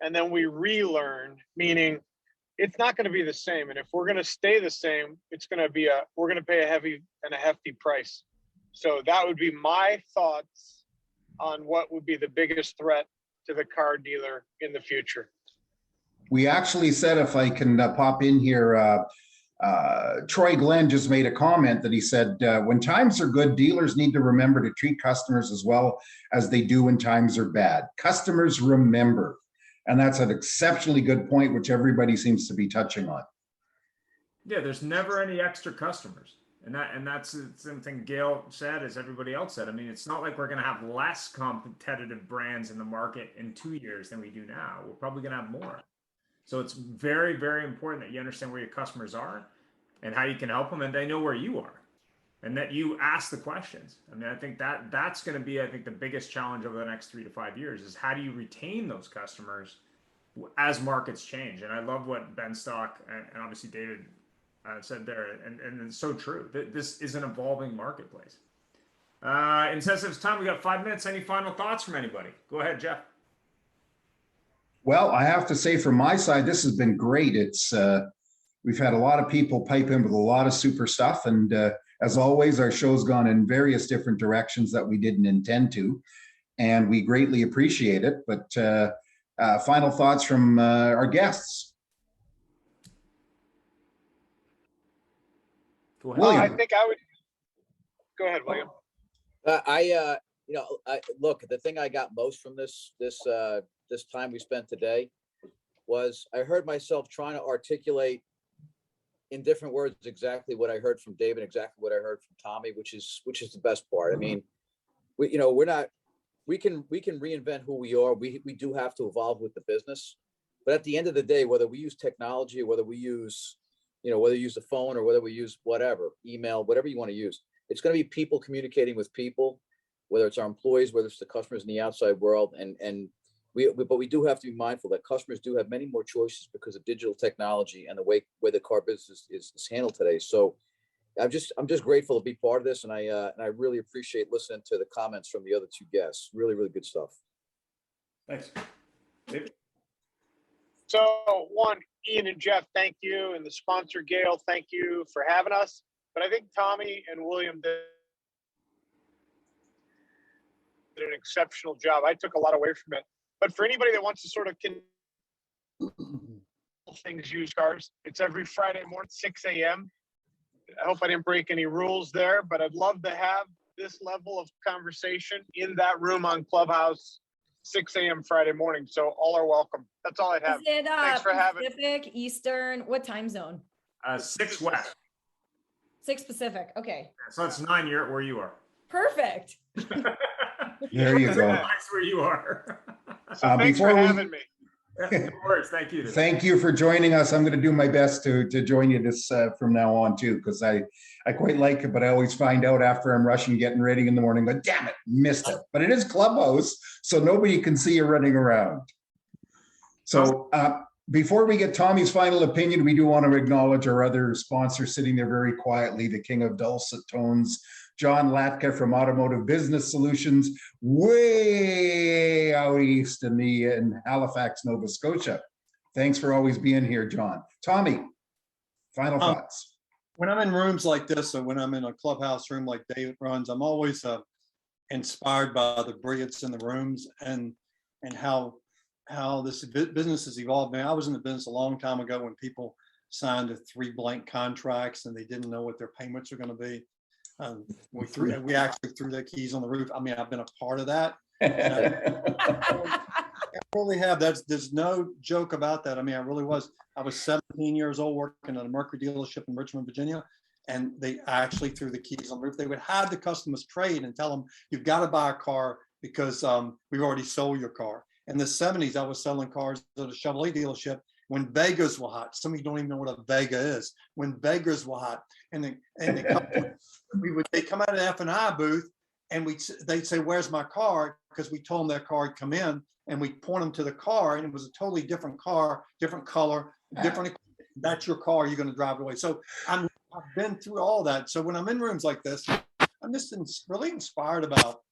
and then we relearn, meaning it's not going to be the same. And if we're going to stay the same, we're going to pay a hefty price. So that would be my thoughts on what would be the biggest threat to the car dealer in the future. We actually said, if I can pop in here, Troy Glenn just made a comment that he said, when times are good, dealers need to remember to treat customers as well as they do when times are bad. Customers remember. And that's an exceptionally good point, which everybody seems to be touching on. Yeah, there's never any extra customers. And that's something Gail said, as everybody else said. I mean, it's not like we're going to have less competitive brands in the market in 2 years than we do now. We're probably going to have more. So it's very, very important that you understand where your customers are and how you can help them, and they know where you are and that you ask the questions. I mean, I think that's going to be, the biggest challenge over the next 3 to 5 years is how do you retain those customers as markets change. And I love what Ben Stock and obviously David said there, and it's so true. This is an evolving marketplace. Incentives time. We got 5 minutes. Any final thoughts from anybody? Go ahead, Jeff. Well, I have to say from my side, this has been great. It's we've had a lot of people pipe in with a lot of super stuff. And as always, our show's gone in various different directions that we didn't intend to. And we greatly appreciate it. But final thoughts from our guests. Go ahead. William. I think I would go ahead, William. Look, the thing I got most from this time we spent today was I heard myself trying to articulate in different words exactly what I heard from David, exactly what I heard from Tommy, which is the best part. I mean, we can reinvent who we are. We do have to evolve with the business, but at the end of the day, whether we use technology or whether we use, whether you use the phone or whether we use whatever, email, whatever you want to use, it's going to be people communicating with people, whether it's our employees, whether it's the customers in the outside world. But we do have to be mindful that customers do have many more choices because of digital technology and the way the car business is handled today. So I'm just grateful to be part of this. And I really appreciate listening to the comments from the other two guests. Really, really good stuff. Thanks. David? So one, Ian and Jeff, thank you. And the sponsor, Gail, thank you for having us. But I think Tommy and William did an exceptional job. I took a lot away from it. But for anybody that wants to sort of things used cars, it's every Friday morning, 6 a.m. I hope I didn't break any rules there, but I'd love to have this level of conversation in that room on Clubhouse, 6 a.m. Friday morning. So all are welcome. That's all I have. Is it Thanks for having me. Pacific, Eastern? What time zone? 6 West. 6 Pacific. Okay. So it's 9 where you are. Perfect. There you go. That's where you are. So thanks for having me. No worries. Thank you. Thank you for joining us. I'm going to do my best to join you this from now on too, because I quite like it, but I always find out after I'm rushing, getting ready in the morning, but damn it, missed it. But it is Clubhouse, so nobody can see you running around. So before we get Tommy's final opinion, we do want to acknowledge our other sponsor sitting there very quietly, the king of dulcet tones, John Latka from Automotive Business Solutions, way out east in Halifax, Nova Scotia. Thanks for always being here, John. Tommy, final thoughts. When I'm in rooms like this, or when I'm in a clubhouse room like David runs, I'm always inspired by the brilliance in the rooms and how this business has evolved. Man, I was in the business a long time ago when people signed 3 blank contracts and they didn't know what their payments were going to be. We actually threw their keys on the roof. I mean, I've been a part of that. I really have. There's no joke about that. I mean, I really was. I was 17 years old working at a Mercury dealership in Richmond, Virginia, and they actually threw the keys on the roof. They would have the customers trade and tell them, you've got to buy a car because we've already sold your car. In the 70s, I was selling cars at a Chevrolet dealership when Vegas were hot. Some of you don't even know what a Vega is. When Vegas were hot, and they come out of the F&I booth, and they'd say, "Where's my car?" Because we told them their car had come in, and we point them to the car, and it was a totally different car, different color, different. That's your car. You're going to drive it away. So I've been through all that. So when I'm in rooms like this, I'm just really inspired about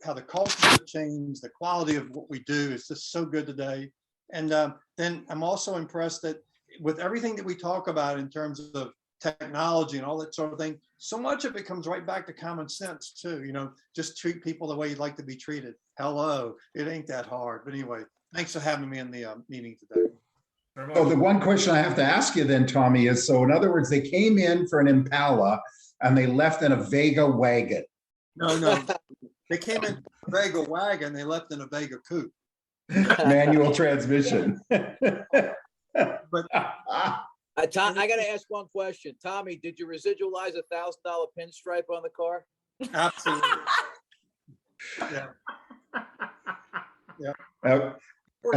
how the culture has changed, the quality of what we do is just so good today. And then I'm also impressed that with everything that we talk about in terms of technology and all that sort of thing, so much of it comes right back to common sense too. Just treat people the way you'd like to be treated. Hello, it ain't that hard. But anyway, thanks for having me in the meeting today. Oh, the one question I have to ask you then, Tommy, is so in other words, they came in for an Impala and they left in a Vega wagon. No. They came in a Vega wagon, they left in a Vega coupe. Manual transmission. But I got to ask one question. Tommy, did you residualize $1,000 pinstripe on the car? Absolutely. Yeah. And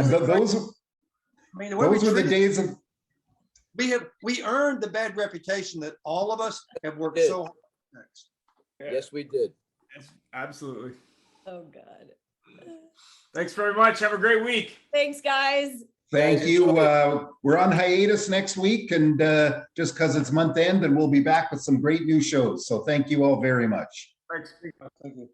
those were the days of. We earned the bad reputation that all of us have worked so hard next. Yes, we did. Yes, absolutely. Oh, God. Thanks very much. Have a great week. Thanks, guys. Thank you. We're on hiatus next week, and just because it's month end, and we'll be back with some great new shows. So thank you all very much. Thanks. Thank you.